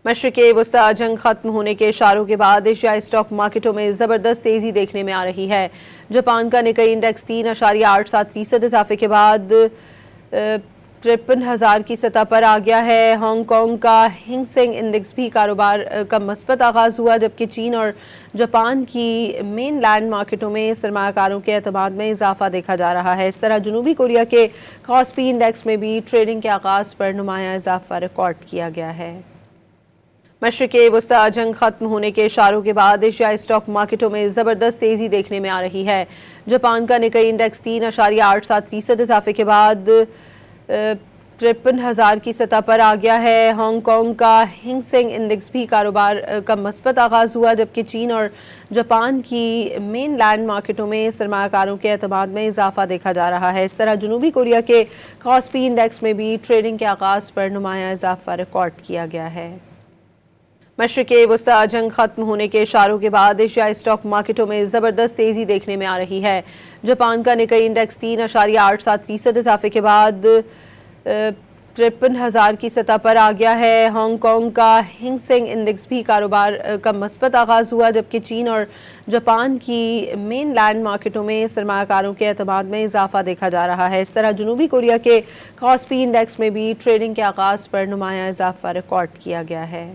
مشرق وسطی جنگ ختم ہونے کے اشاروں کے بعد ایشیائی اسٹاک مارکیٹوں میں زبردست تیزی دیکھنے میں آ رہی ہے۔ جاپان کا نکئی انڈیکس 3.87% اضافے کے بعد 53,000 کی سطح پر آ گیا ہے۔ ہانگ کانگ کا ہینگ سینگ انڈیکس بھی کاروبار کا مثبت آغاز ہوا، جبکہ چین اور جاپان کی مین لینڈ مارکیٹوں میں سرمایہ کاروں کے اعتماد میں اضافہ دیکھا جا رہا ہے۔ اس طرح جنوبی کوریا کے کاسپی انڈیکس میں بھی ٹریڈنگ کے آغاز پر نمایاں اضافہ ریکارڈ کیا گیا ہے۔ مشرق وسطی جنگ ختم ہونے کے اشاروں کے بعد ایشیائی اسٹاک مارکیٹوں میں زبردست تیزی دیکھنے میں آ رہی ہے۔ جاپان کا نکئی انڈیکس 3.87% اضافے کے بعد 53,000 کی سطح پر آ گیا ہے۔ ہانگ کانگ کا ہینگ سینگ انڈیکس بھی کاروبار کا مثبت آغاز ہوا، جبکہ چین اور جاپان کی مین لینڈ مارکیٹوں میں سرمایہ کاروں کے اعتماد میں اضافہ دیکھا جا رہا ہے۔ اس طرح جنوبی کوریا کے کاسپی انڈیکس میں بھی ٹریڈنگ کے آغاز پر نمایاں اضافہ ریکارڈ کیا گیا ہے۔ مشرق وسطی جنگ ختم ہونے کے اشاروں کے بعد ایشیائی اسٹاک مارکیٹوں میں زبردست تیزی دیکھنے میں آ رہی ہے۔ جاپان کا نکئی انڈیکس 3.87% اضافے کے بعد 53,000 کی سطح پر آ گیا ہے۔ ہانگ کانگ کا ہینگ سینگ انڈیکس بھی کاروبار کا مثبت آغاز ہوا، جبکہ چین اور جاپان کی مین لینڈ مارکیٹوں میں سرمایہ کاروں کے اعتماد میں اضافہ دیکھا جا رہا ہے۔ اس طرح جنوبی کوریا کے کاسپی انڈیکس میں بھی ٹریڈنگ کے آغاز پر نمایاں اضافہ ریکارڈ کیا گیا ہے۔